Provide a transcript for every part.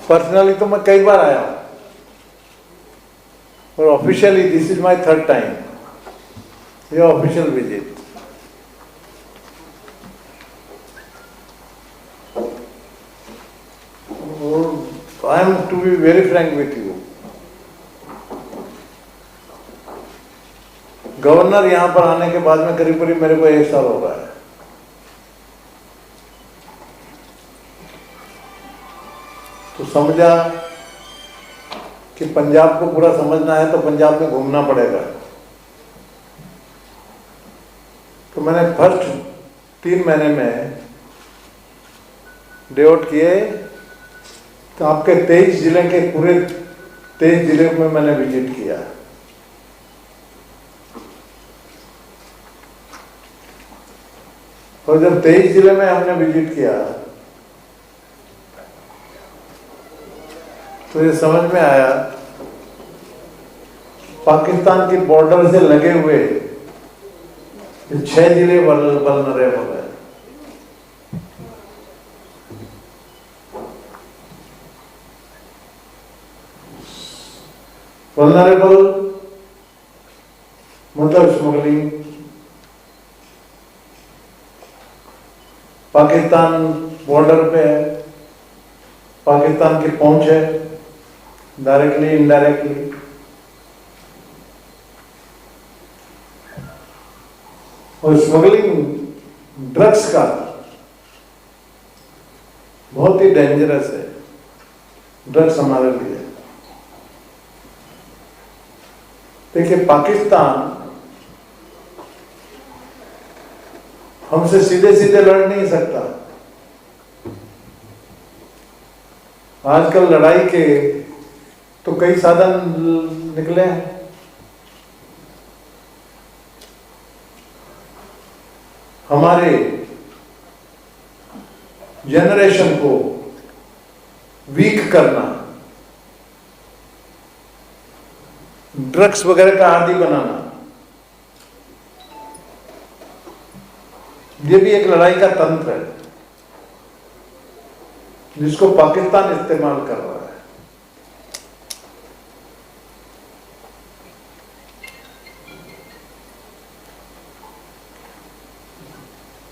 Personally तो मैं कई बार आया हूं, और officially this is my third time, ये official visit. I am to be very frank with you, governor यहां पर आने के बाद में करीब करीब मेरे को 1 साल हो रहा है। तो समझा कि पंजाब को पूरा समझना है तो पंजाब में घूमना पड़ेगा। तो मैंने फर्स्ट 3 महीने में डे-आउट किए, तो आपके 23 जिले के पूरे 23 जिले में मैंने विजिट किया। और जब 23 जिले में हमने विजिट किया तो ये समझ में आया पाकिस्तान की बॉर्डर से लगे हुए 6 जिले वल्नरेबल है। वल्नरेबल मतलब स्मगलिंग, पाकिस्तान बॉर्डर पे है, पाकिस्तान की पहुंच है डायरेक्टली इनडायरेक्टली। और स्मगलिंग ड्रग्स का बहुत ही डेंजरस है, ड्रग्स हमारे लिए। देखिए, पाकिस्तान हमसे सीधे सीधे लड़ नहीं सकता। आजकल लड़ाई के तो कई साधन निकले हैं। हमारे जनरेशन को वीक करना, ड्रग्स वगैरह का आदी बनाना, ये भी एक लड़ाई का तंत्र है जिसको पाकिस्तान इस्तेमाल कर रहा है।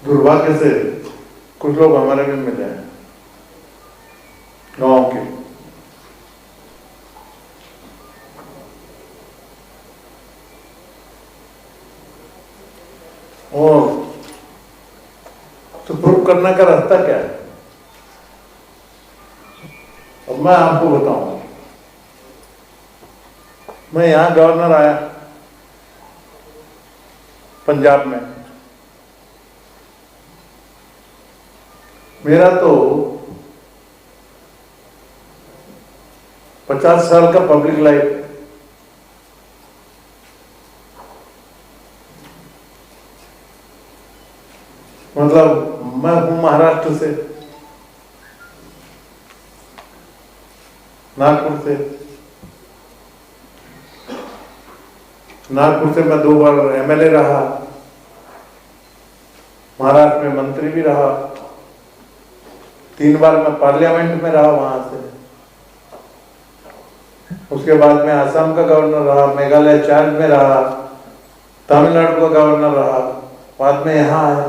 दुर्भाग्य से कुछ लोग हमारे भी मिले हैं गांव के, और तो प्रूव करने का रास्ता क्या है? अब मैं आपको बताऊं, मैं यहां गवर्नर आया पंजाब में, मेरा तो 50 साल का पब्लिक लाइफ, मतलब मैं हूं महाराष्ट्र से, नागपुर से। नागपुर से मैं 2 बार एमएलए रहा, महाराष्ट्र में मंत्री भी रहा, 3 बार मैं पार्लियामेंट में रहा वहां से। उसके बाद में असम का गवर्नर रहा, मेघालय चार्ज में रहा, तमिलनाडु का गवर्नर रहा, बाद में यहां आया।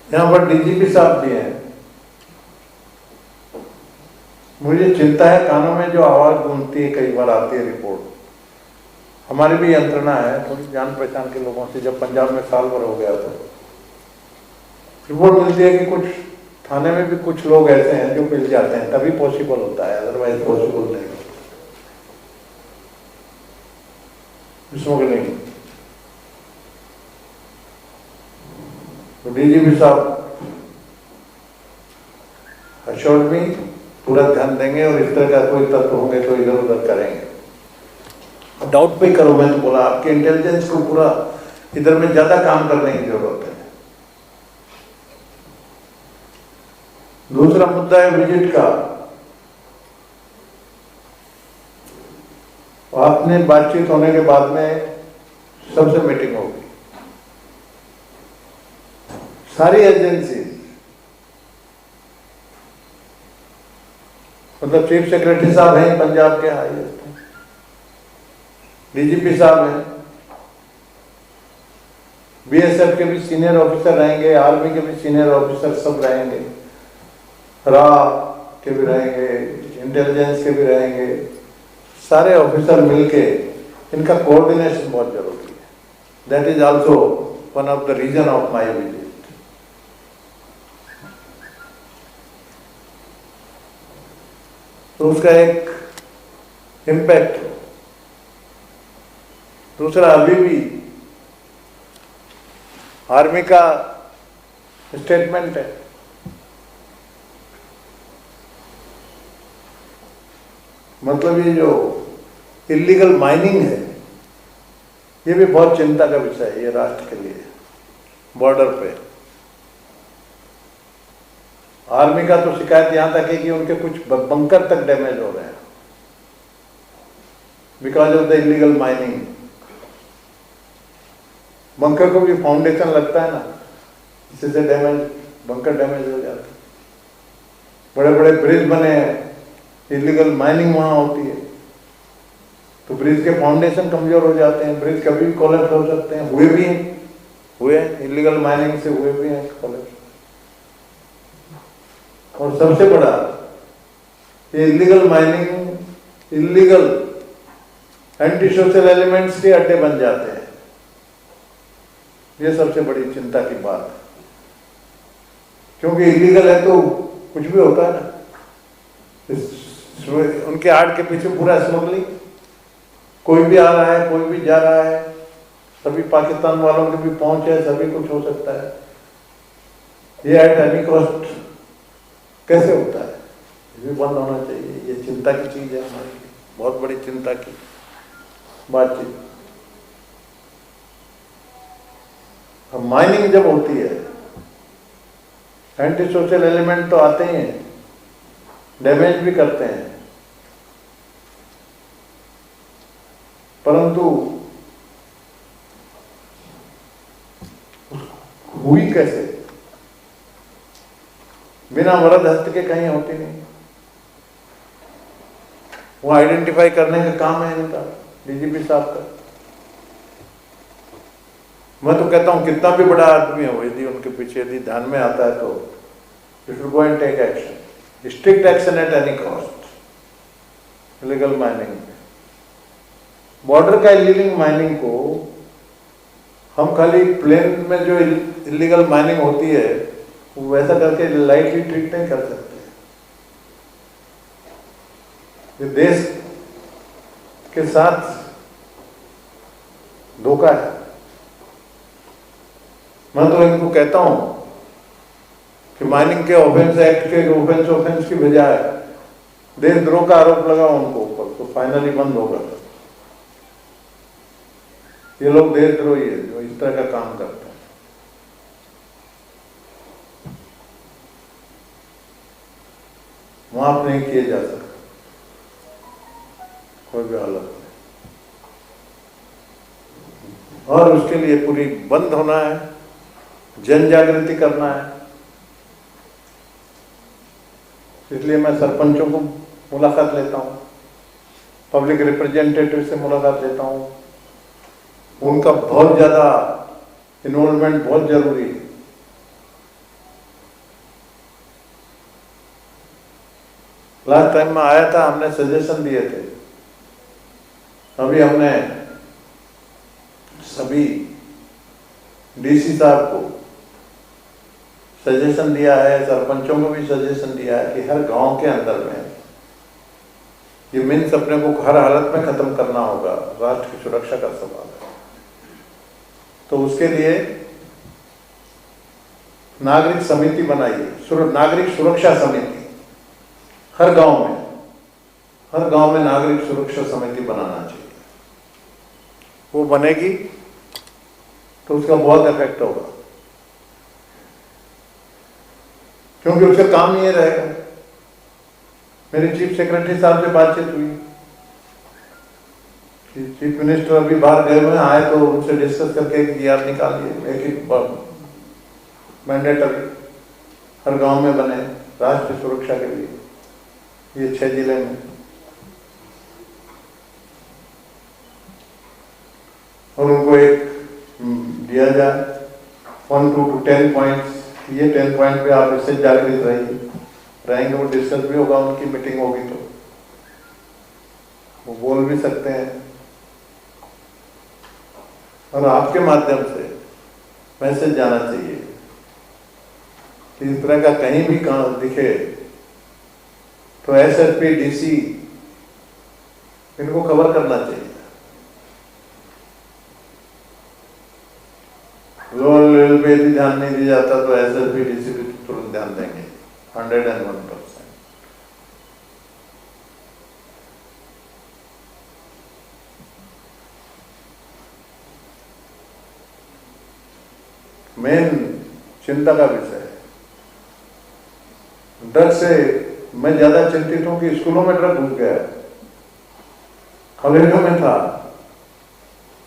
यहां पर डीजीपी साहब भी हैं। मुझे चिंता है कानों में जो आवाज गूंजती है, कई बार आती है रिपोर्ट। हमारी भी यंत्रणा है थोड़ी जान पहचान के लोगों से, जब पंजाब में साल भर हो गया तो रिपोर्ट मिलती है कि कुछ थाने में भी कुछ लोग ऐसे हैं जो मिल जाते हैं, तभी पॉसिबल होता है, अदरवाइज पॉसिबल नहीं। स्मगलिंग तो डीजीपी साहब अश्योर्ड मी पूरा ध्यान देंगे, और इस तरह का कोई तत्व होंगे तो इधर उधर करेंगे। डाउट पे करो, मैंने बोला आपके इंटेलिजेंस को पूरा इधर में ज्यादा काम करने की जरूरत है। दूसरा मुद्दा है विजिट का। आपने बातचीत होने के बाद में सबसे मीटिंग होगी, सारी एजेंसी, मतलब चीफ सेक्रेटरी साहब हैं पंजाब के हाईएस्ट, डीजीपी साहब हैं, बीएसएफ के भी सीनियर ऑफिसर रहेंगे, आर्मी के भी सीनियर ऑफिसर सब रहेंगे, रा के भी रहेंगे, इंटेलिजेंस के भी रहेंगे, सारे ऑफिसर मिलके इनका कोऑर्डिनेशन बहुत जरूरी है। That is also one of the reason of my visit. तो उसका एक इम्पैक्ट हो। दूसरा, अभी भी आर्मी का स्टेटमेंट है, मतलब ये जो इलीगल माइनिंग है ये भी बहुत चिंता का विषय है ये राष्ट्र के लिए। बॉर्डर पे आर्मी का तो शिकायत यहां तक है कि उनके कुछ बंकर तक डैमेज हो रहे हैं because of the illegal mining. Bunker को भी फाउंडेशन लगता है ना, इससे डैमेज, बंकर डैमेज हो जाता है। बड़े बड़े ब्रिज बने हैं, इलीगल माइनिंग वहां होती है तो ब्रिज के फाउंडेशन कमजोर हो जाते हैं, ब्रिज कभी भी कोलैप्स हो सकते हैं, हुए भी हैं, हुए इलीगल माइनिंग से हुए भी हैं कोलैप्स। और सबसे बड़ा ये illegal mining, illegal anti social elements के अड्डे बन जाते हैं, ये सबसे बड़ी चिंता की बात है। क्योंकि इलीगल है तो कुछ भी होता है ना, उनके आड़ के पीछे पूरा स्मगलिंग, कोई भी आ रहा है, कोई भी जा रहा है, सभी पाकिस्तान वालों की भी पहुंच है, सभी कुछ हो सकता है। ये एट एनी कॉस्ट कैसे होता है, ये भी बंद होना चाहिए। ये चिंता की चीज है हमारे लिए, बहुत बड़ी चिंता की बातचीत। अब माइनिंग जब होती है, एंटी सोशल एलिमेंट तो आते ही हैं, डैमेज भी करते हैं, परंतु हुई कैसे, बिना मरद हस्त के कहीं होती नहीं। वो आइडेंटिफाई करने का काम है इनका, डीजीपी साहब का। मैं तो कहता हूं कितना भी बड़ा आदमी हो, यदि उनके पीछे यदि ध्यान में आता है तो you should go and take action, strict action at any cost. Illegal mining, border का इलीगल माइनिंग को हम खाली प्लेन में जो इलीगल माइनिंग होती है वो वैसा करके लाइटली ट्रीट नहीं कर सकते। ये देश के साथ धोखा है। मैं तो इनको कहता हूं कि माइनिंग के ऑफेंस एक्ट के ऑफेंस की बजाय देशद्रोह का आरोप लगाओ उनको ऊपर, तो फाइनली बंद होगा। ये लोग देशद्रोही है जो इस तरह का काम करते हैं। माफ नहीं किए जा सकते कोई भी हालत में, और उसके लिए पूरी बंद होना है, जन जागृति करना है। इसलिए मैं सरपंचों को मुलाकात लेता हूँ, पब्लिक रिप्रेजेंटेटिव से मुलाकात लेता हूँ, उनका बहुत ज्यादा इन्वॉल्वमेंट बहुत जरूरी है। लास्ट टाइम में आया था, हमने सजेशन दिए थे, अभी हमने सभी डीसी साहब को सजेशन दिया है, सरपंचों को भी सजेशन दिया है कि हर गांव के अंदर में ये मीन्स अपने को हर हालत में खत्म करना होगा। राष्ट्र की सुरक्षा का सवाल है, तो उसके लिए नागरिक समिति बनाइए, नागरिक सुरक्षा समिति। हर गांव में नागरिक सुरक्षा समिति बनाना चाहिए। वो बनेगी तो उसका बहुत इफेक्ट होगा, क्योंकि उसका काम ये रहेगा। मेरी चीफ सेक्रेटरी साहब से बातचीत हुई, चीफ मिनिस्टर अभी बाहर गए हुए हैं, आए तो उनसे डिस्कस करके एक जीआर निकालिए, एक मैंडेटरी हर गांव में बने राष्ट्रीय सुरक्षा के लिए, ये 6 जिले में। और उनको एक दिया जाए 1 to 10 पॉइंट्स, ये 10 पॉइंट पे आप इससे जागृत रहेंगे, वो डिस्कस भी होगा, उनकी मीटिंग होगी तो वो बोल भी सकते हैं। और आपके माध्यम से मैसेज जाना चाहिए कि इस तरह का कहीं भी काम दिखे तो एसएसपी, डीसी इनको कवर करना चाहिए। लोअर लेवल पे यदि ध्यान नहीं दिया जाता तो एसएसपी, डीसी भी तुरंत ध्यान देंगे 101%। मेन चिंता का विषय है ड्रग से। मैं ज्यादा चिंतित हूं कि स्कूलों में ड्रग घुस गया, कॉलेजों में था,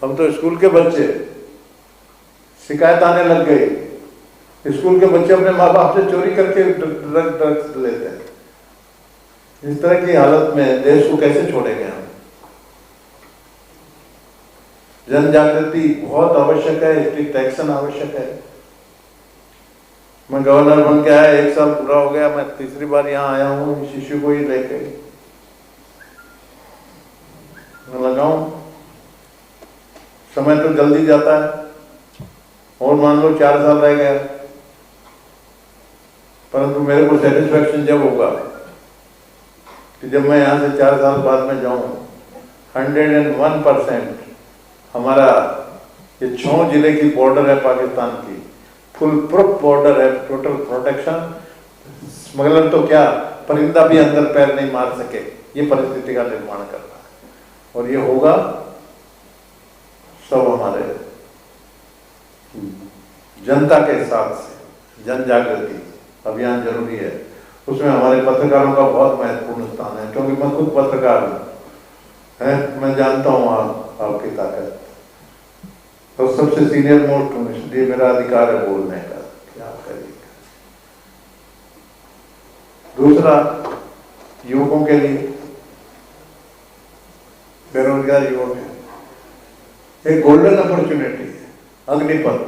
अब तो स्कूल के बच्चे शिकायत आने लग गई, स्कूल के बच्चे अपने माँ बाप से चोरी करके ड्रग्स लेते हैं। इस तरह की हालत में देश को कैसे छोड़ेंगे हम? जन जागृति बहुत आवश्यक है, स्ट्रिक्ट एक्शन आवश्यक है। मैं गवर्नर बन के आया, 1 साल पूरा हो गया, मैं तीसरी बार यहाँ आया हूँ इस इश्यू को ही लेके। मैं लगाऊं, समय तो जल्दी जाता है, और मान लो 4 साल रह गया, परंतु मेरे को सेटिस्फैक्शन जब होगा कि जब मैं यहाँ से 4 साल बाद में जाऊं 101% हमारा ये 6 जिले की बॉर्डर है पाकिस्तान की, फुल प्रूफ बॉर्डर है, टोटल प्रोटेक्शन, स्मगलर तो क्या परिंदा भी अंदर पैर नहीं मार सके, ये परिस्थिति का निर्माण करना है। और ये होगा सब हमारे जनता के साथ से। जन जागृति अभियान जरूरी है, उसमें हमारे पत्रकारों का बहुत महत्वपूर्ण स्थान है, क्योंकि मैं खुद पत्रकार हूँ, मैं जानता हूँ आपकी ताकत, तो सबसे सीनियर मोस्ट हूँ, इसलिए मेरा अधिकार है बोलने का, क्या करिएगा। दूसरा, युवकों के लिए, बेरोजगार युवक है, एक गोल्डन अपॉर्चुनिटी है अग्निपथ।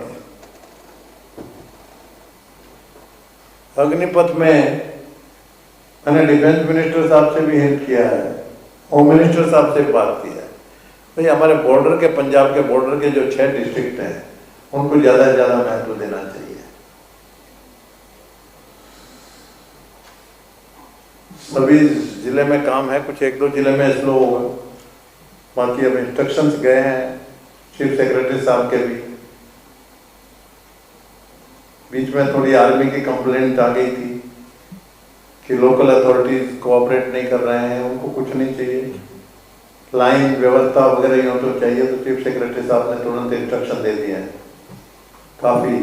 अग्निपथ में मैंने डिफेंस मिनिस्टर साहब से भी हिंट किया है, होम मिनिस्टर साहब से बात की है, भाई हमारे बॉर्डर के, पंजाब के बॉर्डर के जो 6 डिस्ट्रिक्ट हैं उनको ज्यादा से ज्यादा महत्व देना चाहिए। सभी जिले में काम है, कुछ 1-2 जिले में स्लो होगा, बाकी अब इंस्ट्रक्शंस गए हैं चीफ सेक्रेटरी साहब के भी। बीच में थोड़ी आर्मी की कंप्लेंट आ गई थी कि लोकल अथॉरिटीज कोऑपरेट नहीं कर रहे हैं, उनको कुछ नहीं चाहिए, लाइन व्यवस्था वगैरह यूँ तो चाहिए, तो चीफ सेक्रेटरी साहब ने तुरंत इंस्ट्रक्शन दे दिए हैं। काफी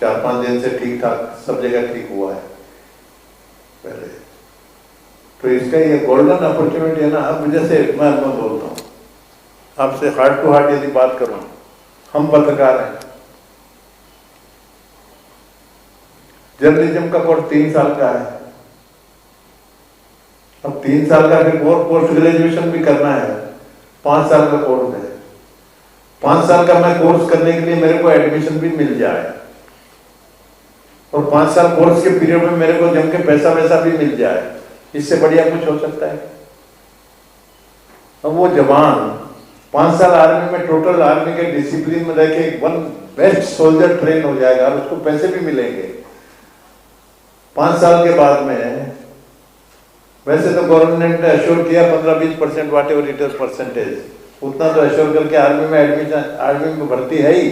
4-5 दिन से ठीक ठाक सब जगह ठीक हुआ है पहले। तो इसका ये गोल्डन अपॉर्चुनिटी है ना। अब जैसे मैं बोलता हूँ आपसे, हार्ट टू हार्ट यदि बात करूँ, हम पत्रकार हैं, जर्नलिज्म का कोर्स 3 साल का है, अब 3 साल का फिर और पोस्ट ग्रेजुएशन भी करना है, 5 साल का कोर्स है। 5 साल का मैं कोर्स करने के लिए मेरे को एडमिशन भी मिल जाए, और 5 साल कोर्स के पीरियड में मेरे को जम के पैसा वैसा भी मिल जाए, इससे बढ़िया कुछ हो सकता है? अब वो जवान 5 साल आर्मी में, टोटल आर्मी के डिसिप्लिन में रह के वन बेस्ट सोल्जर ट्रेन हो जाएगा, और उसको पैसे भी मिलेंगे 5 साल के बाद में। वैसे तो गवर्नमेंट ने अश्योर किया 15-20% वाट एवर इट इज परसेंटेज, उतना तो अश्योर करके आर्मी में एडमिशन, आर्मी में भर्ती है ही।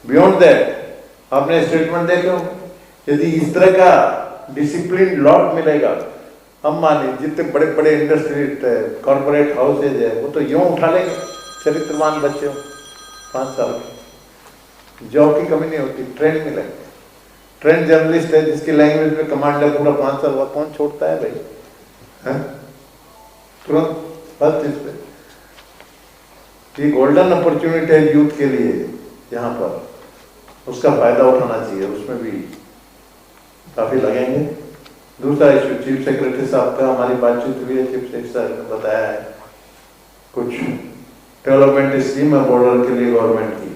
बियॉन्ड दैट आपने स्टेटमेंट देखो, यदि इस तरह का डिसिप्लिन लॉट मिलेगा, हम माने जितने बड़े बड़े इंडस्ट्री कॉर्पोरेट हाउसेज है वो तो यूं उठा लेंगे चरित्रवान बच्चे हो 5 साल के, जॉब की कमी नहीं होती, ट्रेन मिलेंगे। ट्रेन जर्नलिस्ट है जिसकी लैंग्वेज में कमांड है पूरा 5 साल, वह कौन छोड़ता है भाई, है तुरंत हर चीज पे। ये गोल्डन अपॉर्चुनिटी है यूथ के लिए यहाँ पर, उसका फायदा उठाना चाहिए, उसमें भी काफी लगेंगे। दूसरा इशू चीफ सेक्रेटरी साहब का हमारी बातचीत हुई है, चीफ सेक्रेटरी साहब ने बताया है कुछ डेवलपमेंट स्कीम है बॉर्डर के लिए गवर्नमेंट की,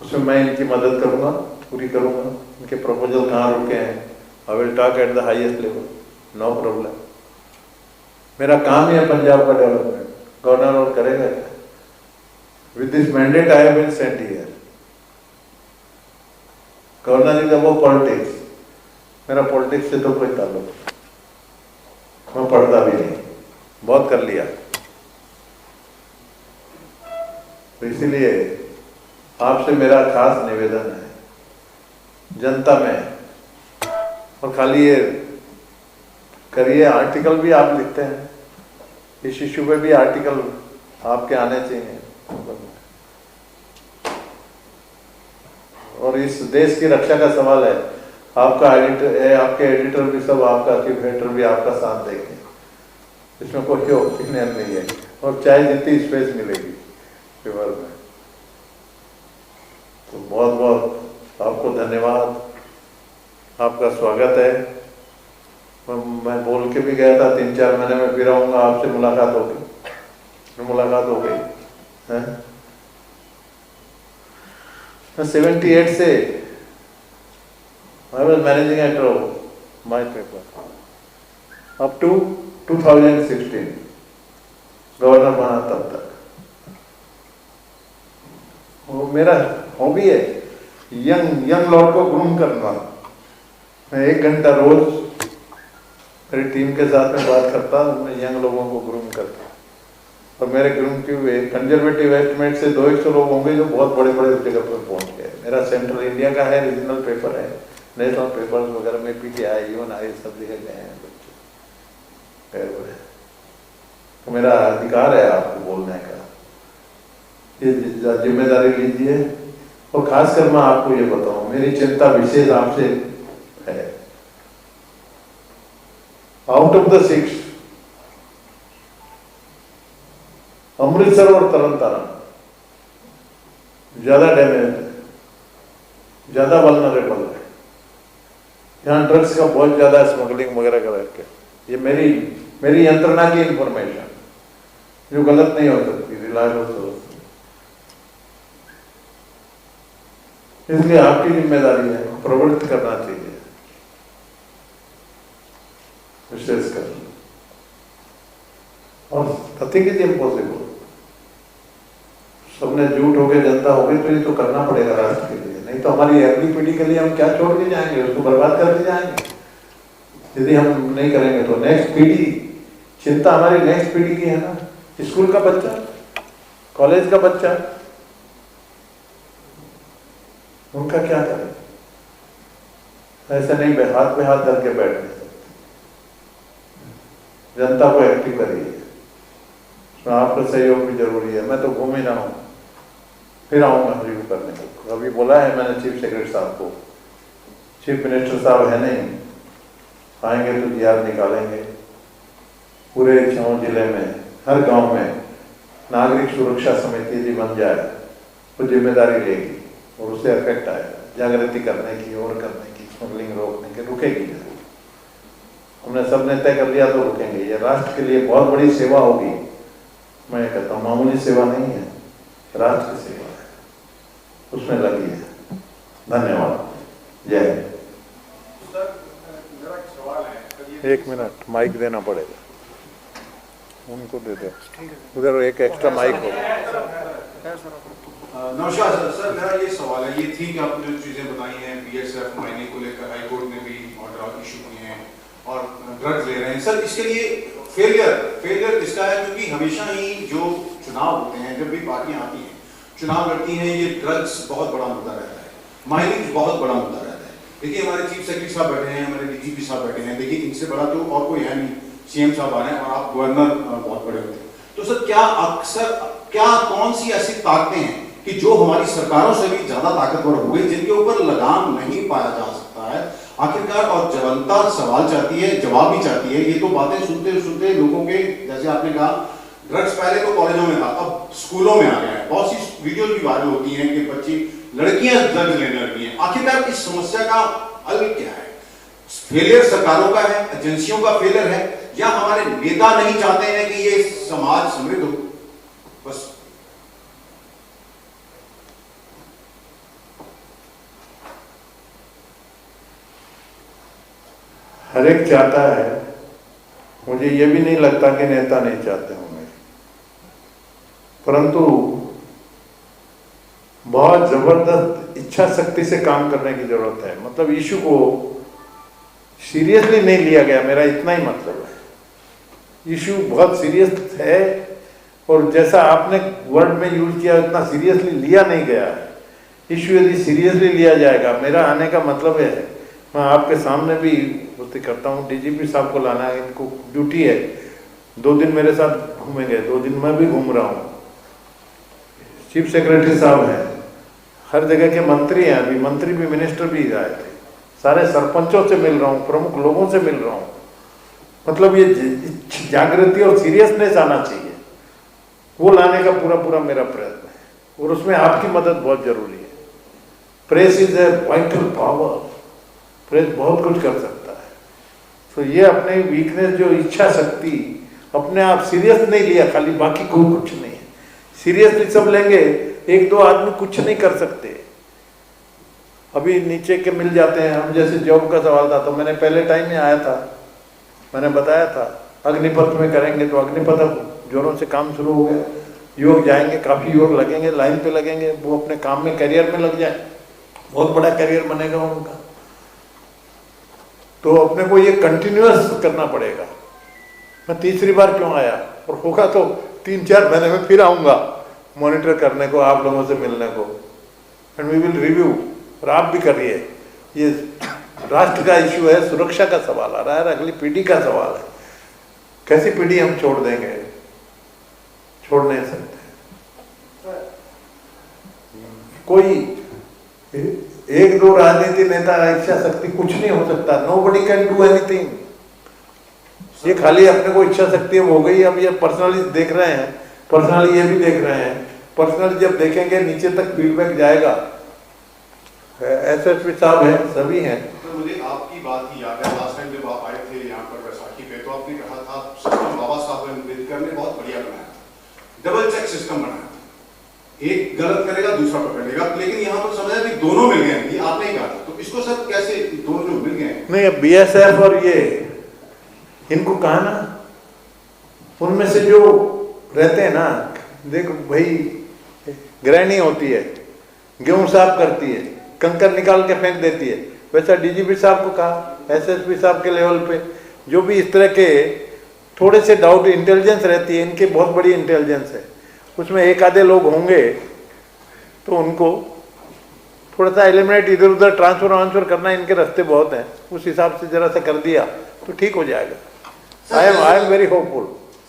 उसमें मैं इनकी मदद करूंगा, पूरी करूंगा। इनके प्रपोजल कहाँ रुके हैं, I will talk at the highest level, no problem. मेरा काम ही है पंजाब का डेवलपमेंट, गवर्नर और करेगा क्या? With this mandate I have been sent here. Governor is about politics, मेरा पॉलिटिक्स से तो कोई ताल्लुक, मैं पढ़ता भी नहीं, बहुत कर लिया। तो इसीलिए आपसे मेरा खास निवेदन है जनता में, और खाली ये करिए, आर्टिकल भी आप लिखते हैं, इस इशू पे भी आर्टिकल आपके आने चाहिए। और इस देश की रक्षा का सवाल है, आपका एडिटर, आपके एडिटर भी सब, आपका चीफ एडिटर भी आपका साथ देंगे, इसमें कोई ओपिनियन नहीं है, और चाहे जितनी स्पेस मिलेगी पेपर में। तो बहुत बहुत आपको धन्यवाद, आपका स्वागत है। मैं बोल के भी गया था 3-4 महीने में फिर आऊंगा, आपसे मुलाकात होगी, मुलाकात हो गई है। मैं 78 से I was managing editor of my paper up to 2016, governor बना तब तक। वो मेरा हॉबी है, यंग लॉर्ड को ग्रूम करना। मैं 1 घंटा रोज मेरी टीम के साथ में बात करता, मैं यंग लोगों को ग्रूम करता, और मेरे ग्रूम की कंजर्वेटिव एस्टिमेट से 200 लोग होंगे जो बहुत बड़े बड़े जगह पर पहुंच गए। मेरा सेंट्रल इंडिया का है, रीजनल पेपर है, नेशनल पेपर्स वगैरह में PTI, यूएनआई सब जगह गए हैं बच्चे। तो मेरा अधिकार है आपको बोलने का, ये जिम्मेदारी लीजिए। और खासकर मैं आपको ये बताऊं, मेरी चिंता विशेष आपसे है, आउट ऑफ द 6 अमृतसर और तरन तारण ज्यादा डैमेज है, ज्यादा वल्नरेबल है, यहाँ ड्रग्स का बहुत ज्यादा स्मगलिंग वगैरह करके। ये मेरी यंत्रणा की इंफॉर्मेशन जो गलत नहीं हो सकती, रिलायबल हो सकती, इसलिए आपकी जिम्मेदारी है, प्रवृत्त करना चाहिए विशेषकर। और नथिंग इज इम्पॉसिबल, सबने झूठ हो गए, जनता हो गई, तो ये तो करना पड़ेगा राष्ट्र के लिए, नहीं तो हमारी अगली पीढ़ी के लिए हम क्या छोड़ के जाएंगे, उसको बर्बाद करके जाएंगे। यदि हम नहीं करेंगे तो नेक्स्ट पीढ़ी, चिंता हमारी नेक्स्ट पीढ़ी की है ना, स्कूल का बच्चा, कॉलेज का बच्चा, उनका क्या करें? ऐसे नहीं हाथ पे हाथ धर के बैठ नहीं सकते, जनता को एक्टिव करिए, आपका सहयोग भी जरूरी है। मैं तो घूम ही रहा हूँ, फिर आऊंगा रिव्यू करने को। अभी बोला है मैंने चीफ सेक्रेटरी साहब को, चीफ मिनिस्टर साहब है नहीं, आएंगे तो जीआर निकालेंगे, पूरे 6 जिले में हर गांव में नागरिक सुरक्षा समिति यदि बन जाए तो जिम्मेदारी लेगी और उससे इफेक्ट आएगा, जागृति करने की और करने की, स्मगलिंग रोकने की, रुकेगी जरूर। हमने सबने तय कर लिया तो रुकेंगे। ये राष्ट्र के लिए बहुत बड़ी सेवा होगी, मैं कहता हूँ मामूली सेवा नहीं है, राष्ट्र की सेवा है, उसमें लगी है। धन्यवाद, जय हिंद। एक मिनट, माइक देना पड़ेगा उनको, दे दो उधर, एक एक्स्ट्रा माइक हो। नमस्कार सर, मेरा ये सवाल है, ये थी कि आपने जो चीज़ें बताई हैं BSF माइनिंग को लेकर हाईकोर्ट ने भी ऑर्डर इशू किए हैं और ड्रग्स ले रहे हैं सर, इसके लिए फेलियर किसका है? क्योंकि हमेशा ही जो चुनाव होते हैं, जब भी पार्टियां आती हैं चुनाव लड़ती हैं, ये ड्रग्स बहुत बड़ा मुद्दा रहता है, माइनिंग बहुत बड़ा मुद्दा रहता है। देखिए हमारे चीफ सेक्रेटरी साहब बैठे हैं, हमारे DGP साहब बैठे हैं, देखिए इनसे बड़ा तो और कोई है नहीं, CM साहब आ रहे हैं और आप गवर्नर बहुत बड़े होते हैं। तो सर क्या कौन सी ऐसी ताकतें हैं कि जो हमारी सरकारों से भी ज्यादा ताकतवर हो गई, जिनके ऊपर लगाम नहीं पाया जा सकता है आखिरकार? और जनता सवाल चाहती है, जवाब भी चाहती है। ये तो बातें सुनते सुनते लोगों के, जैसे आपने कहा ड्रग्स पहले तो कॉलेजों में था, अब स्कूलों में आ गया है। बहुत सी वीडियोज भी वायरल होती हैं कि बच्ची लड़कियां ड्रग्स लेने लगी हैं। आखिरकार इस समस्या का हल क्या है? फेलियर सरकारों का है, एजेंसियों का फेलियर है, या हमारे नेता नहीं चाहते हैं कि ये समाज समृद्ध हो? बस हर एक चाहता है, मुझे ये भी नहीं लगता कि नेता नहीं चाहते होंगे, परंतु बहुत जबरदस्त इच्छा शक्ति से काम करने की जरूरत है। मतलब इशू को सीरियसली नहीं लिया गया, मेरा इतना ही मतलब है। इशू बहुत सीरियस है और जैसा आपने वर्ड में यूज किया उतना सीरियसली लिया नहीं गया है। इशू यदि सीरियसली लिया जाएगा, मेरा आने का मतलब है, मैं आपके सामने भी बातें करता हूँ, डीजीपी साहब को लाना है, इनको ड्यूटी है, 2 दिन मेरे साथ घूमेंगे, 2 दिन मैं भी घूम रहा हूँ। चीफ सेक्रेटरी साहब हैं, हर जगह के मंत्री हैं, अभी मंत्री भी, मिनिस्टर भी आए थे, सारे सरपंचों से मिल रहा हूँ, प्रमुख लोगों से मिल रहा हूँ। मतलब ये जागृति और सीरियसनेस आना चाहिए, वो लाने का पूरा पूरा मेरा प्रयत्न है और उसमें आपकी मदद बहुत जरूरी है। Press is a vital power, press बहुत कुछ कर सकता है। तो ये अपने वीकनेस जो इच्छा शक्ति, अपने आप सीरियस नहीं लिया, खाली बाकी कोई कुछ नहीं है। सीरियसली सब लेंगे, 1-2 आदमी कुछ नहीं कर सकते। अभी नीचे के मिल जाते हैं, हम जैसे जॉब का सवाल था तो मैंने पहले टाइम में आया था, मैंने बताया था अग्निपथ में करेंगे, तो अग्निपथ अब जोरों से काम शुरू हो गया। युवक जाएंगे, काफी युवक लगेंगे, लाइन पे लगेंगे, वो अपने काम में करियर में लग जाए, बहुत बड़ा करियर बनेगा उनका। तो अपने को ये कंटिन्यूअस करना पड़ेगा। मैं तीसरी बार क्यों आया, और होगा तो 3-4 महीने में फिर आऊँगा मॉनिटर करने को, आप लोगों से मिलने को, एंड वी विल रिव्यू। और आप भी करिए, ये राष्ट्र का इश्यू है, सुरक्षा का सवाल आ रहा है, अगली पीढ़ी का सवाल है। कैसी पीढ़ी हम छोड़ देंगे? छोड़ नहीं सकते। कोई 1-2 राजनीति नेता इच्छा शक्ति कुछ नहीं हो सकता, नोबडी कैन डू एनीथिंग। ये खाली अपने को इच्छा शक्ति हो गई। अब ये पर्सनली देख रहे हैं, पर्सनली ये भी देख रहे हैं, पर्सनली जब देखेंगे नीचे तक फीडबैक जाएगा। एसएसपी साहब हैं, सभी हैं। तो मुझे आपकी बात ही याद है, लास्ट टाइम जब आप आए थे यहाँ पर बैसाखी पे, तो आपने कहा था सिस्टम बाबा साहब अम्बेडकर ने बहुत बढ़िया बनाया था, डबल चेक सिस्टम बनाया था, एक गलत करेगा दूसरा पकड़ेगा, लेकिन यहाँ पर समझा कि दोनों मिल गए, ये आपने ही कहा था। तो इसको सर कैसे दोनों जो मिल गए? नहीं, बीएसएफ और ये इनको कहा ना, उनमें से जो रहते हैं ना, देखो भाई, गृहिणी होती है, गेहूं साफ करती है, कंकर निकाल के फेंक देती है, वैसा डीजीपी साहब को कहा, एसएसपी साहब के लेवल पे जो भी इस तरह के थोड़े से डाउट, इंटेलिजेंस रहती है, इनकी बहुत बड़ी इंटेलिजेंस है, उसमें 1-आधे लोग होंगे तो उनको थोड़ा सा एलिमिनेट, इधर उधर ट्रांसफर करना, इनके रास्ते बहुत हैं, उस हिसाब से जरा सा कर दिया तो ठीक हो जाएगा। I am very hopeful.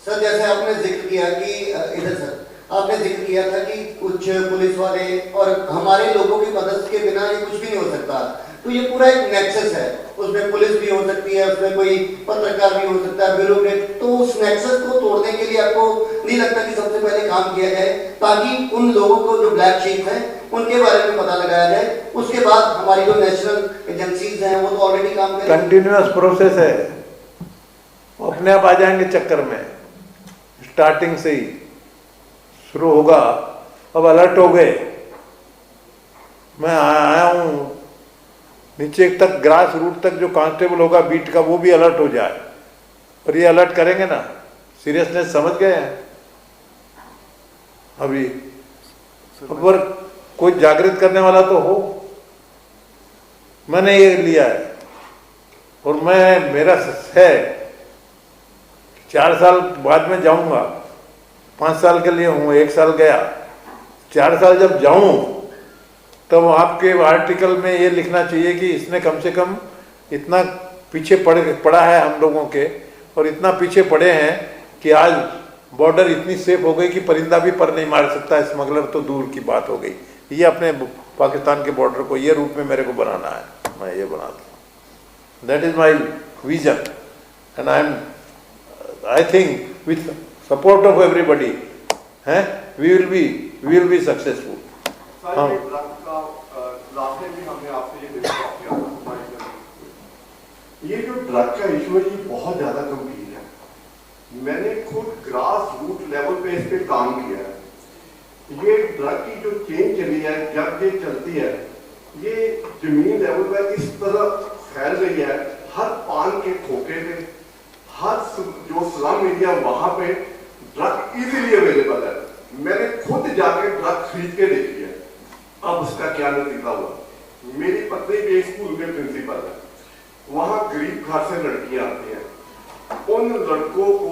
Sir, जैसे आपने जिक्र किया कि इधर सर आपने जिक्र किया था कि कुछ पुलिस वाले और हमारे लोगों की मदद के बिना ये कुछ भी नहीं हो सकता, तो ये पूरा एक नेक्सस है, उसमें पुलिस भी हो सकती है, उसमें कोई पत्रकार भी हो सकता है, ब्यूरोक्रेट, तो उस नेक्सस को तोड़ने के लिए आपको नहीं लगता कि सबसे पहले काम किया जाए, ताकि उन लोगों को जो ब्लैक शीप है उनके बारे में पता लगाया जाए, उसके बाद हमारी जो नेशनल एजेंसीज हैं वो तो ऑलरेडी काम कर रही हैं। कंटिन्यूअस प्रोसेस है, अपने आप आ जाएंगे चक्कर में, स्टार्टिंग से ही शुरू होगा। अब अलर्ट हो गए, मैं आया हूं नीचे तक, ग्रास रूट तक जो कांस्टेबल होगा बीट का, वो भी अलर्ट हो जाए, और ये अलर्ट करेंगे ना, सीरियसनेस समझ गए हैं अभी। पर कोई जागृत करने वाला तो हो, मैंने ये लिया है, और मैं, मेरा है 4 साल बाद में जाऊंगा, 5 साल के लिए हूँ, 1 साल गया, 4 साल जब जाऊं तब आपके आर्टिकल में ये लिखना चाहिए कि इसने कम से कम इतना पीछे पड़ा है हम लोगों के, और इतना पीछे पड़े हैं कि आज बॉर्डर इतनी सेफ हो गई कि परिंदा भी पर नहीं मार सकता, स्मगलर तो दूर की बात हो गई। ये अपने पाकिस्तान के बॉर्डर को ये रूप में मेरे को बनाना है, मैं ये बनाता हूँ। That is my vision, and I think with support of everybody है, we will be successful. Sir, हाँ। ये ड्रग का लास्ट टाइम भी हमने आपसे ये डिस्कस किया था हमारी जर्नी। ये जो ड्रग का इशू है ये बहुत ज्यादा गंभीर है। मैंने खुद ग्रास रूट लेवल पे इस पे काम किया है। ये ड्रग की जो चेन चली है, जब ये चलती है, ये जमीन लेवल पर इस तरह फैल रही है, हर पान के खोखे पे, हर जो स्लम एरिया वहां पे ड्रग इजीली अवेलेबल है। मैंने खुद जाके ड्रग खरीद के देखी है। अब उसका क्या नतीजा हुआ, मेरी पत्नी भी एक स्कूल में प्रिंसिपल है, वहां गरीब घर से लड़कियां आती हैं, उन लड़कों को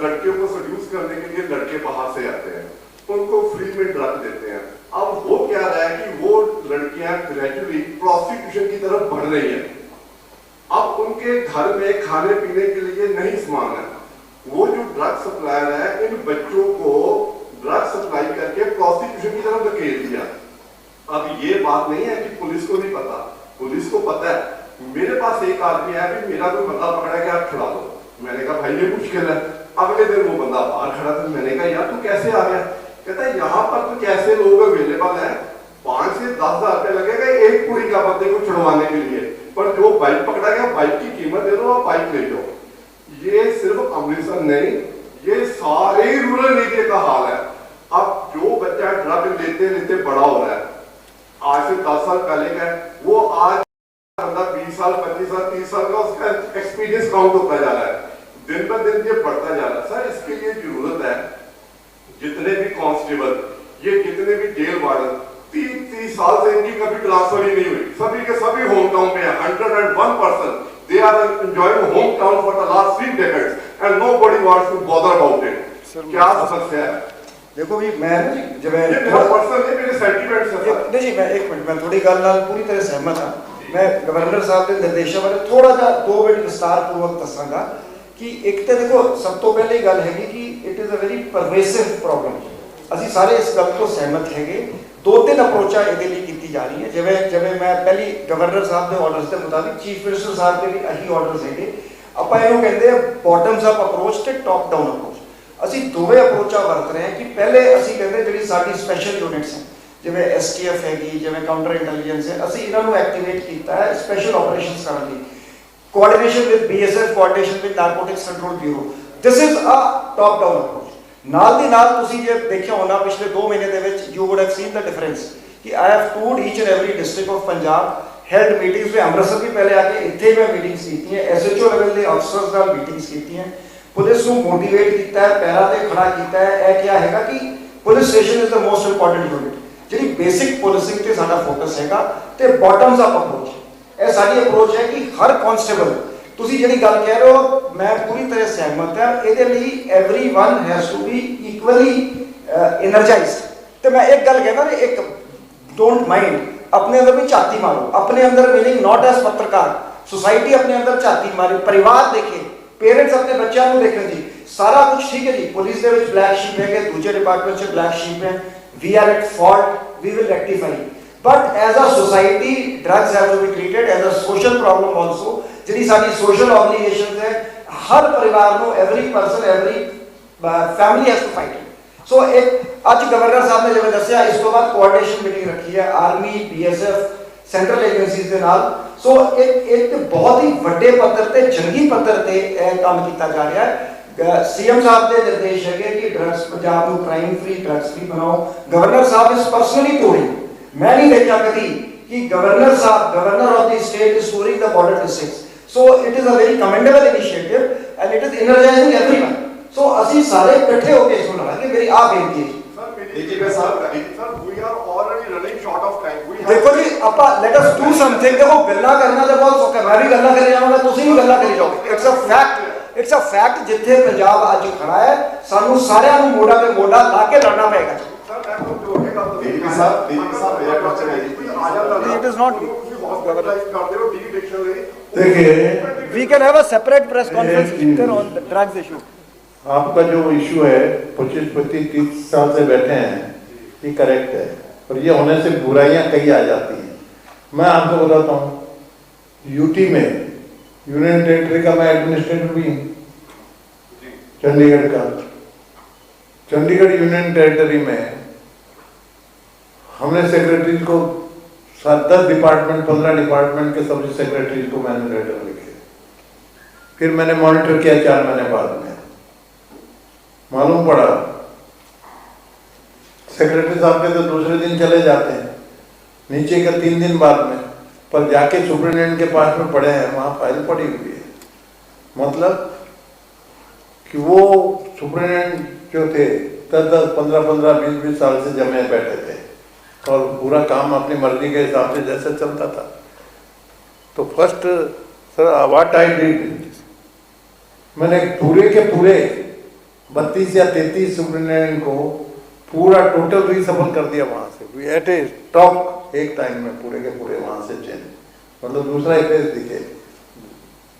लड़कियों को सड्यूस करने के लिए लड़के बाहर से आते हैं, उनको फ्री में ड्रग देते हैं। अब हो क्या रहा है कि वो लड़कियां ग्रेजुअली प्रोस्टिट्यूशन की तरफ बढ़ रही हैं। अब उनके घर में खाने पीने के लिए नहीं सामान है, वो जो ड्रग सप्लायर है इन बच्चों को ड्रग सप्लाई करके प्रोस्टिट्यूशन की तरफ धकेल दिया। अब ये बात नहीं है कि पुलिस को नहीं पता, पुलिस को पता है। मेरे पास एक आदमी है, भी मेरा कोई बंदा पकड़ा कि आप छुड़ा दो, मैंने कहा भाई ये मुश्किल है। अगले दिन वो बंदा बाहर खड़ा था, मैंने कहा यार तू कैसे आ गया? कहता है यहाँ पर तो कैसे लोग अवेलेबल हैं, 5 से 10 हज़ार रुपये लगेगा एक पूरी का बंदे को छुड़वाने के लिए, पर जो बाइक पकड़ा गया बाइक की कीमत दे दो, आप बाइक ले जाओ। ये सिर्फ अमृतसर नहीं, ये सारे रूरल एरिया का हाल है। अब जो बच्चा ड्रग लेते लेते बड़ा हो रहा है, आज से 10 साल पहले का, वो आज बंदा 20 साल 25 साल 30 साल का उसका एक्सपीरियंस काउंट होता जा रहा है, दिन ब दिन ये बढ़ता जा रहा है। सर इसके लिए जरूरत है जितने भी कांस्टेबल, ये जितने भी जेल वार्डन, 30 साल से इनकी कभी ट्रांसफर ही नहीं हुई, सभी के सभी होम टाउन पे है। 101% they are enjoying hometown for the last 3 decades and nobody wants to bother about it. क्या समस्या है? देखो भी मैं जब मैं ये मेरा पर्सनल है, मेरे सेंटीमेंट्स है सर। नहीं जी, मैं एक मिनट, मैं थोड़ी गल नाल पूरी तरह सहमत हाँ। मैं गवर्नर साहब के निर्देशों बारे थोड़ा जा 2 मिनट विस्तार पूर्वक दसांगा कि एक तो देखो सब तो पहले गल हैगी कि it is a very pervasive problem. ਅਸੀਂ ਸਾਰੇ ਇਸ ਗੱਲ ਤੋਂ ਸਹਿਮਤ ਹੈਗੇ। 2-3 ਅਪਰੋਚਾਂ ਇਹਦੇ ਲਈ ਕੀਤੀ ਜਾ ਰਹੀ ਹੈ। ਜਿਵੇਂ ਮੈਂ ਪਹਿਲੀ ਗਵਰਨਰ ਸਾਹਿਬ ਦੇ ਆਰਡਰਸ ਦੇ ਮੁਤਾਬਿਕ ਚੀਫ ਮਿਨਿਸਟਰ ਸਾਹਿਬ ਦੇ ਵੀ ਇਹੀ ਆਰਡਰਸ ਹੈਗੇ। ਆਪਾਂ ਇਹਨੂੰ ਕਹਿੰਦੇ ਆ ਬਾਟਮਸ ਅਪ ਅਪਰੋਚ ਤੇ ਟੌਪ ਡਾਊਨ ਅਪਰੋਚ। ਅਸੀਂ ਦੋਵੇਂ ਅਪਰੋਚਾਂ ਵਰਤ ਰਹੇ ਹਾਂ ਕਿ ਪਹਿਲੇ ਅਸੀਂ ਕਹਿੰਦੇ ਜਿਹੜੀ ਸਾਡੀ ਸਪੈਸ਼ਲ ਯੂਨਿਟਸ ਹੈ, ਜਿਵੇਂ STF ਹੈਗੀ, ਜਿਵੇਂ ਕਾਊਂਟਰ ਇੰਟੈਲੀਜੈਂਸ ਹੈ, ਅਸੀਂ ਇਹਨਾਂ ਨੂੰ ਐਕਟੀਵੇਟ ਕੀਤਾ ਹੈ ਸਪੈਸ਼ਲ ਆਪਰੇਸ਼ਨਸ ਕਰਨ ਲਈ, coordination with BSF, coordination with narcotics control bureau. This is a top down approach. ਨਾਲ ਦੀ ਨਾਲ ਤੁਸੀਂ ਜੇ ਦੇਖਿਆ ਹੋਣਾ ਪਿਛਲੇ 2 ਮਹੀਨੇ ਦੇ ਵਿੱਚ you would have seen the difference ਕਿ I have toured each and every district of Punjab, held meetings ਵੀ ਅੰਮ੍ਰਿਤਸਰ ਵੀ ਪਹਿਲੇ ਆ ਕੇ ਇੱਥੇ ਮੈਂ ਮੀਟਿੰਗਸ ਕੀਤੀਆਂ, SHO ਲੈਵਲ ਦੇ ਅਫਸਰਸ ਨਾਲ ਮੀਟਿੰਗਸ ਕੀਤੀਆਂ, ਪੁਲਿਸ ਨੂੰ ਮੋਟੀਵੇਟ ਕੀਤਾ ਹੈ, ਪੈਰਾਂ ਤੇ ਖੜਾ ਕੀਤਾ ਹੈ। ਇਹ ਕਿਹਾ ਹੈਗਾ ਕਿ police station is the most important unit, ਜਿਹੜੀ ਬੇਸਿਕ ਪੁਲਿਸਿੰਗ ਤੇ ਸਾਡਾ ਫੋਕਸ ਹੈਗਾ ਤੇ ਬਾਟਮਸ ਅਪ ਅਪਰੋਚ। ਇਹ ਸਾਡੀ ਅਪਰੋਚ ਹੈ ਕਿ ਹਰ ਕਾਂਸਟੇਬਲ, ਤੁਸੀਂ ਜਿਹੜੀ ਗੱਲ ਕਹਿ ਰਹੇ ਹੋ ਮੈਂ ਪੂਰੀ ਤਰ੍ਹਾਂ ਸਹਿਮਤ ਹਾਂ, ਇਹਦੇ ਲਈ everyone has to be equally energised. ਤੇ ਮੈਂ ਇੱਕ ਗੱਲ ਕਹਿੰਦਾ ਨੇ, ਇੱਕ डोंट माइंड, अपने अंदर भी झाती मारो, अपने अंदर मीनिंग नॉट एज पत्रकार, सोसाइटी अपने अंदर झाती मारे, परिवार देखे, पेरेंट्स अपने बच्चों को देखें जी, सारा कुछ ठीक है जी, पुलिस के विच ब्लैक शीप है, दूसरे डिपार्टमेंट से ब्लैक शीप है, we are at fault, we will rectify, but as a society drugs have to be treated as a social problem also. जिहड़ी साडी सोशल ऑब्लिगेशंस है, हर परिवार को, every person, every family has to fight. So एक ਅੱਜ governor ਸਾਹਿਬ ਨੇ ਜਿਵੇਂ ਦੱਸਿਆ, ਇਸ ਤੋਂ ਬਾਅਦ ਕੋਆਰਡੀਨੇਸ਼ਨ ਮੀਟਿੰਗ ਰੱਖੀ ਹੈ ਆਰਮੀ, BSF, ਸੈਂਟਰਲ ਏਜੰਸੀਜ਼ ਦੇ ਨਾਲ। ਸੋ ਇੱਕ ਬਹੁਤ ਹੀ ਵੱਡੇ ਪੱਧਰ ਤੇ, ਜੰਗੀ ਪੱਧਰ ਤੇ ਇਹ ਕੰਮ ਕੀਤਾ ਜਾ ਰਿਹਾ ਹੈ। CM ਸਾਹਿਬ ਦੇ ਨਿਰਦੇਸ਼ ਹੈਗੇ ਕਿ ਡਰੱਗਸ, ਪੰਜਾਬ ਨੂੰ ਕ੍ਰਾਈਮ ਫ੍ਰੀ, ਡਰੱਗਸ ਫ੍ਰੀ ਬਣਾਓ। ਗਵਰਨਰ ਸਾਹਿਬ ਇਸ ਪਰਸਨਲੀ ਟੂਰਿੰਗ, ਮੈਂ ਨਹੀਂ ਦੇਖਿਆ ਕਦੀ ਕਿ ਗਵਰਨਰ ਸਾਹਿਬ, governor of the state is touring the border districts. So it is a very commendable initiative and it is energising everyone. So ਅਸੀਂ ਸਾਰੇ ਇਕੱਠੇ ਹੋ ਕੇ ਇਸ ਨੂੰ ਲੜਾਂਗੇ। ਮੇਰੀ ਆਹ ਬੇਨਤੀ ਹੈ। देखो जी ਆਪਾਂ ਲੈਟ ਅਸ ਡੂ ਸਮਥਿੰਗ। ਦੇਖੋ ਗੱਲਾਂ ਕਰਨਾ ਤਾਂ ਬਹੁਤ ਸੌਖਾ, ਮੈਂ ਵੀ ਗੱਲਾਂ ਕਰੀ ਜਾਵਾਂਗਾ, ਤੁਸੀਂ ਵੀ ਗੱਲਾਂ ਕਰੀ ਜਾਓਗੇ। ਇਟਸ ਅ ਫੈਕਟ ਜਿੱਥੇ ਪੰਜਾਬ ਅੱਜ ਖੜਾ ਹੈ, ਸਾਨੂੰ ਸਾਰਿਆਂ ਨੂੰ ਮੋਢਾ ਤੇ ਮੋਢਾ ਲਾ ਕੇ ਲੜਨਾ ਪਏਗਾ। ਇਟ ਇਜ਼ ਨॉट देखिए, we can have a separate press conference on the drugs issue. आपका जो इशू है 25-30 साल से बैठे हैं, ये करेक्ट है, और ये होने से बुराइयां कई आ जाती हैं। मैं आपको बताता हूँ, यूटी में, यूनियन टेरिटरी का मैं एडमिनिस्ट्रेटर भी हूँ, चंडीगढ़ का, चंडीगढ़ यूनियन टेरिटरी में हमने सेक्रेटरी को 10 डिपार्टमेंट 15 डिपार्टमेंट के सभी सेक्रेटरी को मैंने लेटर लिखे। फिर मैंने मॉनिटर किया 4 महीने बाद में, मालूम पड़ा सेक्रेटरी साहब के तो दूसरे दिन चले जाते हैं, नीचे का 3 दिन बाद में, पर जाके सुप्रिटेंडेंट के पास में पड़े हैं, वहां फाइल पड़ी हुई है। मतलब कि वो सुप्रिटेंडेंट जो थे 10-10, 15-15, 20-20 साल से जमे बैठे थे और पूरा काम अपनी मर्जी के हिसाब से जैसे चलता था। तो first sir what I did, मैंने पूरे के पूरे 32 या 33 सुप्रिटेंडेंट को पूरा टोटल रीसफल कर दिया वहां से। वी एट ए स्टॉक एक टाइम में पूरे के पूरे वहां से चेंज, मतलब दूसरा ही फेस दिखे,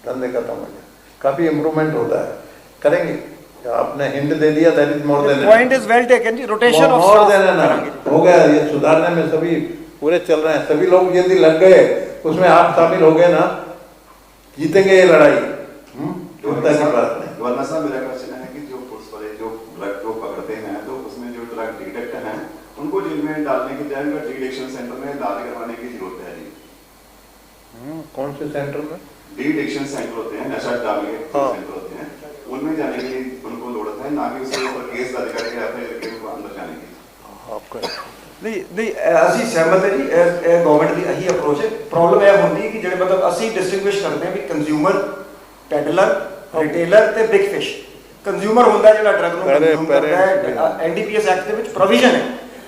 धंधे खत्म हो गया। काफी इम्प्रूवमेंट होता है, करेंगे। आपने हिंट दे दिया, that is more than point is well taken जी, rotation of more than enough हो गया। ये सुधारने में सभी पूरे चल रहे हैं, सभी लोग यदि लग गए उसमें आप शामिल हो गए ना, जीतेंगे ये लड़ाई। चिंता की बात नहीं। गवर्नर साहब, मेरा क्वेश्चन है कि जो पुलिस वाले जो ड्रग को पकड़ते हैं तो उसमें जो ड्रग डिटेक्ट हैं उनको जेल में डालने की जगह डी एडिक्शन सेंटर में दाखिल करवाने की जरूरत है जी। कौन से सेंटर में? डी एडिक्शन सेंटर होते हैं, नशा डालने के सेंटर होते हैं, उनमें जाने के लिए उनको जरूरत है, ना कि उसके ऊपर केस दर्ज करके या फिर उनको अंदर जाने की। आपका नहीं ਅਸੀਂ ਸਹਿਮਤ ਹੈ ਜੀ, ਇਹ ਗਵਰਨਮੈਂਟ ਦੀ ਇਹੀ ਅਪਰੋਚ ਹੈ। ਪ੍ਰੋਬਲਮ ਇਹ ਹੁੰਦੀ ਕਿ ਜਿਹੜੇ ਮਤਲਬ ਅਸੀਂ ਡਿਸਟਿੰਗੁਇਸ਼ ਕਰਦੇ ਹਾਂ ਵੀ ਕੰਜ਼ਿਊਮਰ, ਪੈਡਲਰ, ਰਿਟੇਲਰ ਤੇ ਬਿਗ ਫਿਸ਼। ਕੰਜ਼ਿਊਮਰ ਹੁੰਦਾ ਜਿਹੜਾ ਡਰਗ ਨੂੰ ਕੰਜ਼ਿਊਮ ਕਰਦਾ ਹੈ, ਐਨਡੀਪੀਐਸ ਐਕਟ ਦੇ ਵਿੱਚ ਪ੍ਰੋਵੀਜ਼ਨ ਹੈ,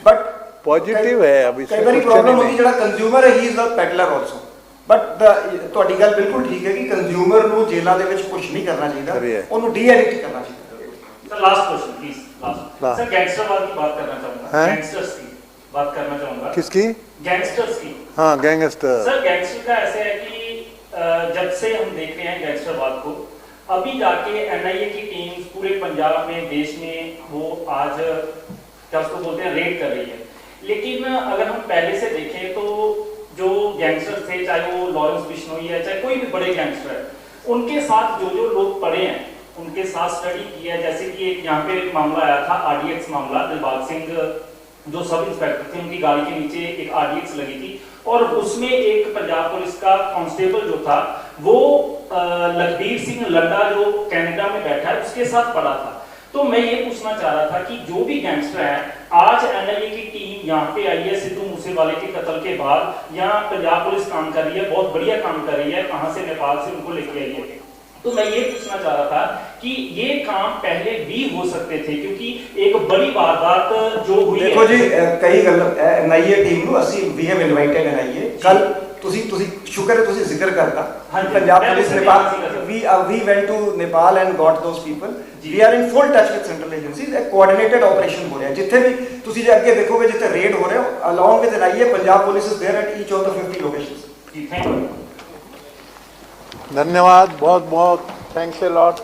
ਬਟ पॉजिटिव है अभी ਕਈ ਵਾਰੀ ਪ੍ਰੋਬਲਮ ਹੁੰਦੀ ਜਿਹੜਾ ਕੰਜ਼ਿਊਮਰ ਹੈ, ਹੀ is the peddler also. But ਤੁਹਾਡੀ ਗੱਲ ਬਿਲਕੁਲ ਠੀਕ ਹੈ ਕਿ ਕੰਜ਼ਿਊਮਰ ਨੂੰ ਜੇਲ੍ਹਾਂ ਦੇ ਵਿੱਚ ਪੁਸ਼ ਨਹੀਂ ਕਰਨਾ ਚਾਹੀਦਾ, ਉਹਨੂੰ ਡੀ ਐਡਿਕਟ ਕਰਨਾ ਚਾਹੀਦਾ। Sir last question please, last sir गैंगस्टरवाद की बात करना चाहूंगा, गैंगस्टर्स की बात करना चाहूंगा। किसकी? गैंगस्टर्स की। हाँ, गैंगस्टर। सर गैंगस्टर का ऐसे है कि जब से हम देख रहे हैं गैंगस्टरवाद को, अभी जाके एनआईए की टीम पूरे पंजाब में, देश में, वो आज क्या उसको बोलते हैं, रेड कर रही है। लेकिन अगर हम पहले से देखें तो जो गैंगस्टर थे, चाहे वो लॉरेंस बिश्नोई है, चाहे कोई भी बड़े गैंगस्टर है, उनके साथ जो जो लोग पड़े हैं उनके साथ स्टडी किया है। जैसे कि एक यहाँ पे एक मामला आया था, आरडीएक्स मामला, दिलबाग सिंह जो सब इंस्पेक्टर थे, उनकी गाड़ी के नीचे एक आरडीएक्स लगी थी और उसमें एक पंजाब पुलिस का कांस्टेबल जो था वो लखबीर सिंह लड्डा जो कनाडा में बैठा है उसके साथ पड़ा था। तो मैं ये पूछना चाह रहा था कि जो भी गैंगस्टर है, आज एनआईए की टीम यहाँ पे आई है, सिद्धू मूसेवाले के कत्ल के बाद यहाँ पंजाब पुलिस काम कर रही है, बहुत बढ़िया काम कर रही है, कहाँ से, नेपाल से उनको लेके आई है। तो मैं ये पूछना चाह रहा था कि ये काम पहले भी हो सकते थे, क्योंकि एक बड़ी वारदात जो हुई देखो जी, कई गल एनआईए टीम ਨੂੰ ਅਸੀਂ ਵੀ ਹੈਵ ਇਨਵਾਈਟਡ ਐਨਆਈਏ। ਕੱਲ ਤੁਸੀਂ ਸ਼ੁਕਰ ਹੈ ਤੁਸੀਂ ਜ਼ਿਕਰ ਕਰਤਾ, Punjab police Nepal, we went to Nepal and got those people. We are in full touch with central agencies, a coordinated operation ਹੋ ਰਿਹਾ। ਜਿੱਥੇ ਵੀ ਤੁਸੀਂ ਜੇ ਅੱਗੇ ਦੇਖੋਗੇ ਜਿੱਥੇ ਰੇਡ ਹੋ ਰਿਹਾ, along with NIA, Punjab police is there at each of the 50 locations. Thank you. धन्यवाद, बहुत बहुत थैंक्स ए लॉट।